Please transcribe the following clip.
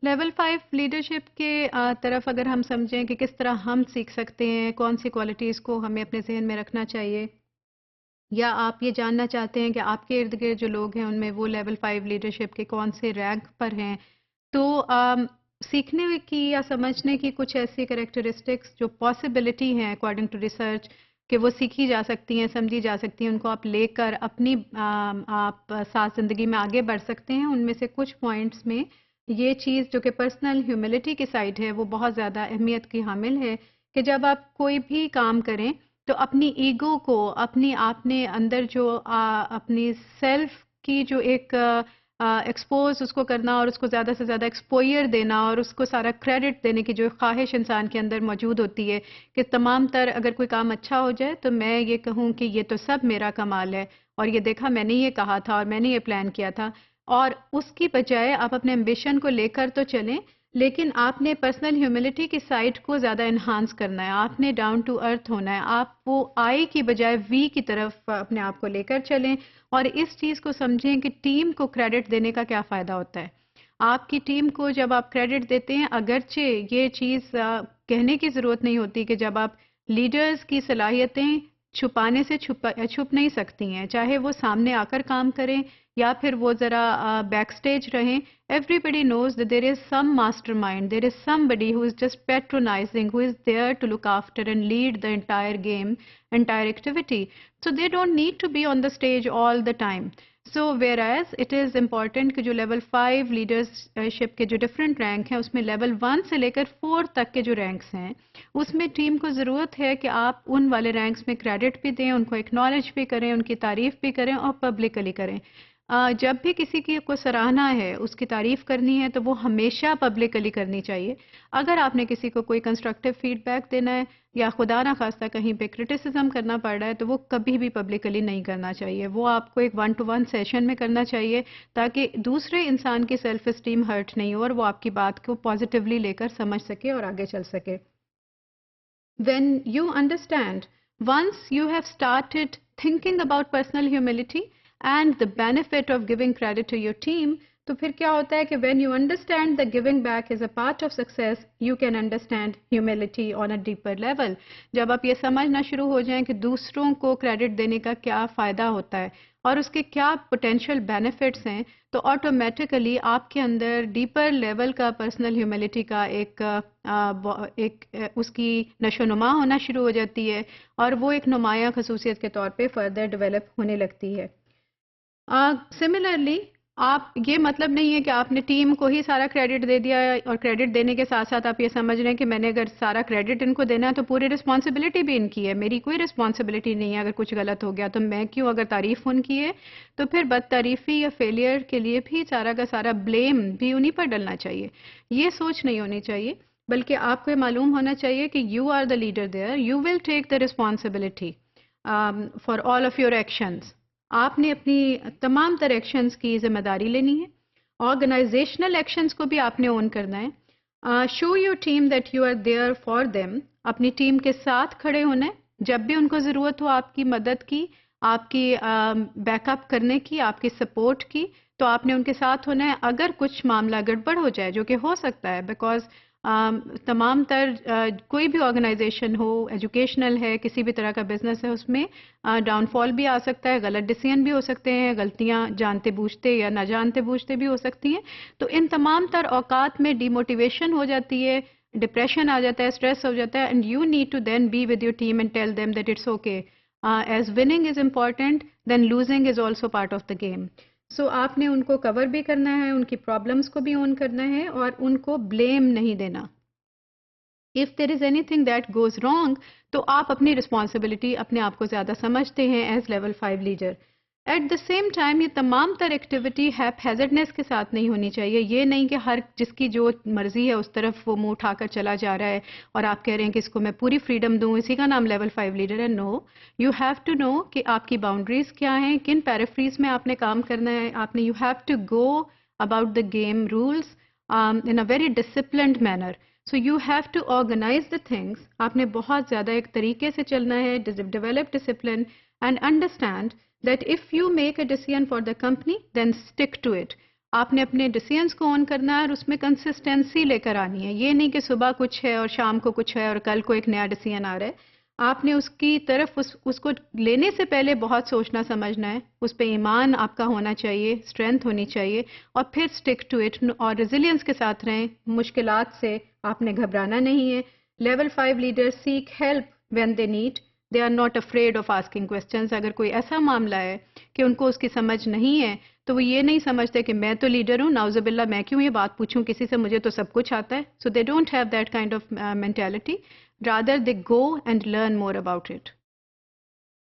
Level 5 leadership کے طرف اگر ہم سمجھیں کہ کس طرح ہم سیکھ سکتے ہیں، کون سی کوالٹیز کو ہمیں اپنے ذہن میں رکھنا چاہیے، یا آپ یہ جاننا چاہتے ہیں کہ آپ کے ارد گرد جو لوگ ہیں ان میں وہ لیول 5 لیڈرشپ کے کون سے رینک پر ہیں، تو سیکھنے کی یا سمجھنے کی کچھ ایسی کریکٹرسٹکس جو پاسبلٹی ہیں اکارڈنگ ٹو ریسرچ کہ وہ سیکھی جا سکتی ہیں، سمجھی جا سکتی ہیں، ان کو آپ لے کر اپنی آپ ساتھ زندگی میں آگے بڑھ سکتے ہیں. ان میں سے کچھ پوائنٹس میں یہ چیز جو کہ پرسنل ہیوملٹی کی سائڈ ہے وہ بہت زیادہ اہمیت کی حامل ہے کہ جب آپ کوئی بھی کام کریں تو اپنی ایگو کو، اپنی آپ نے اندر جو اپنی سیلف کی جو ایک ایکسپوز اس کو کرنا اور اس کو زیادہ سے زیادہ ایکسپوئر دینا اور اس کو سارا کریڈٹ دینے کی جو خواہش انسان کے اندر موجود ہوتی ہے کہ تمام تر اگر کوئی کام اچھا ہو جائے تو میں یہ کہوں کہ یہ تو سب میرا کمال ہے اور یہ دیکھا میں نے یہ کہا تھا اور میں نے یہ پلان کیا تھا، اور اس کی بجائے آپ اپنے ایمبیشن کو لے کر تو چلیں لیکن آپ نے پرسنل ہیوملٹی کی سائٹ کو زیادہ انہانس کرنا ہے، آپ نے ڈاؤن ٹو ارتھ ہونا ہے، آپ وہ آئی کی بجائے وی کی طرف اپنے آپ کو لے کر چلیں اور اس چیز کو سمجھیں کہ ٹیم کو کریڈٹ دینے کا کیا فائدہ ہوتا ہے. آپ کی ٹیم کو جب آپ کریڈٹ دیتے ہیں، اگرچہ یہ چیز کہنے کی ضرورت نہیں ہوتی کہ جب آپ لیڈرز کی صلاحیتیں چھپانے سے چھپ نہیں سکتی ہیں، چاہے وہ سامنے آ کر کام کریں یا پھر وہ ذرا بیک سٹیج رہیں. Everybody knows that there is some mastermind, there is somebody who is just patronizing, who is there to look after and lead the entire game, entire activity. So they don't need to be on the stage all the time. So whereas it is important کہ جو level 5 leadership کے جو different rank ہیں اس میں level 1 سے لے کر 4 تک کے جو رینکس ہیں اس میں ٹیم کو ضرورت ہے کہ آپ ان والے رینکس میں کریڈٹ بھی دیں، ان کو ایکنالج بھی کریں، ان کی تعریف بھی کریں اور پبلکلی کریں. جب بھی کسی کی کو سراہنا ہے، اس کی تعریف کرنی ہے تو وہ ہمیشہ پبلکلی کرنی چاہیے. اگر آپ نے کسی کو کوئی کنسٹرکٹیو فیڈ بیک دینا ہے یا خدا نہ خواستہ کہیں پہ کرٹیسزم کرنا پڑ رہا ہے تو وہ کبھی بھی پبلکلی نہیں کرنا چاہیے. وہ آپ کو ایک 1 to 1 سیشن میں کرنا چاہیے تاکہ دوسرے انسان کی سیلف اسٹیم ہرٹ نہیں ہو اور وہ آپ کی بات کو پازیٹیولی لے کر سمجھ سکے اور آگے چل سکے. When you understand, once you have started thinking about personal humility and the benefit of giving credit to your team, تو پھر کیا ہوتا ہے کہ when you understand that giving back is a part of success, you can understand humility on a deeper level. جب آپ یہ سمجھنا شروع ہو جائیں کہ دوسروں کو کریڈٹ دینے کا کیا فائدہ ہوتا ہے اور اس کے کیا پوٹینشیل بینیفٹس ہیں، تو آٹومیٹیکلی آپ کے اندر ڈیپر لیول کا پرسنل ہیوملٹی کا ایک اس کی نشو و نما ہونا شروع ہو جاتی ہے اور وہ ایک نمایاں خصوصیت کے طور پہ فردر ڈیولپ ہونے لگتی ہے. سملرلی آپ یہ مطلب نہیں ہے کہ آپ نے ٹیم کو ہی سارا کریڈٹ دے دیا اور کریڈٹ دینے کے ساتھ ساتھ آپ یہ سمجھ رہے ہیں کہ میں نے اگر سارا کریڈٹ ان کو دینا ہے تو پوری رسپانسبلٹی بھی ان کی ہے، میری کوئی رسپانسبلٹی نہیں ہے. اگر کچھ غلط ہو گیا تو میں کیوں، اگر تعریف ان کی ہے تو پھر بد تعریفی یا فیلئر کے لیے بھی سارا کا سارا بلیم بھی انہی پر ڈلنا چاہیے. یہ سوچ نہیں ہونی چاہیے، بلکہ آپ کو یہ معلوم ہونا چاہیے کہ you are the leader there, you will take the responsibility for all of your actions. آپ نے اپنی تمام تر ایکشنز کی ذمہ داری لینی ہے. آرگنائزیشنل ایکشنز کو بھی آپ نے اون کرنا ہے. Show your team that you are there for them. اپنی ٹیم کے ساتھ کھڑے ہونا ہے جب بھی ان کو ضرورت ہو آپ کی مدد کی، آپ کی بیک اپ کرنے کی، آپ کی سپورٹ کی، تو آپ نے ان کے ساتھ ہونا ہے. اگر کچھ معاملہ گڑبڑ ہو جائے جو کہ ہو سکتا ہے، بیکاز تمام تر کوئی بھی آرگنائزیشن ہو، ایجوکیشنل ہے، کسی بھی طرح کا بزنس ہے، اس میں ڈاؤن فال بھی آ سکتا ہے، غلط ڈیسیژن بھی ہو سکتے ہیں، غلطیاں جانتے بوجھتے یا نہ جانتے بوجھتے بھی ہو سکتی ہیں. تو ان تمام تر اوقات میں ڈی موٹیویشن ہو جاتی ہے، ڈپریشن آ جاتا ہے، اسٹریس ہو جاتا ہے، and you need to then be with your team and tell them that it's okay. As winning is important than losing is also part of the game. So آپ نے ان کو کور بھی کرنا ہے، ان کی پرابلمس کو بھی اون کرنا ہے اور ان کو بلیم نہیں دینا. If there is anything that goes wrong, تو آپ اپنی رسپانسبلٹی اپنے آپ کو زیادہ سمجھتے ہیں as level 5 leader. At the same time یہ تمام تر ایکٹیویٹی ہیزرڈنیس کے ساتھ نہیں ہونی چاہیے. یہ نہیں کہ ہر جس کی جو مرضی ہے اس طرف وہ منہ اٹھا کر چلا جا رہا ہے اور آپ کہہ رہے ہیں کہ اس کو میں پوری فریڈم دوں، اسی کا نام لیول 5 لیڈر ہے. نو، یو ہیو ٹو نو کہ آپ کی باؤنڈریز کیا ہیں، کن پیرافریز میں آپ نے کام کرنا ہے. آپ نے you have to go about the game rules in a very disciplined manner. So you have to organize the things. آپ نے بہت زیادہ ایک طریقے سے چلنا ہے. Develop discipline and understand that if you make a decision for the company, then stick to it. آپ نے اپنے ڈیسیژنس کو اون کرنا ہے اور اس میں کنسسٹنسی لے کر آنی ہے. یہ نہیں کہ صبح کچھ ہے اور شام کو کچھ ہے اور کل کو ایک نیا ڈیسیژن آ رہا ہے. آپ نے اس کی طرف اس کو لینے سے پہلے بہت سوچنا سمجھنا ہے. اس پہ ایمان آپ کا ہونا چاہیے, اسٹرینتھ ہونی چاہیے, اور پھر اسٹک ٹو اٹ اور ریزیلینس کے ساتھ رہیں. مشکلات سے آپ نے گھبرانا نہیں ہے. Level 5 leaders seek help when they need. They are not afraid of asking questions. اگر کوئی ایسا معاملہ ہے کہ ان کو اس کی سمجھ نہیں ہے تو وہ یہ نہیں سمجھتے کہ میں تو لیڈر ہوں, نعوذ باللہ میں کیوں یہ بات پوچھوں کسی سے, مجھے تو سب کچھ آتا ہے. So they don't have that kind of mentality. Rather they go and learn more about it.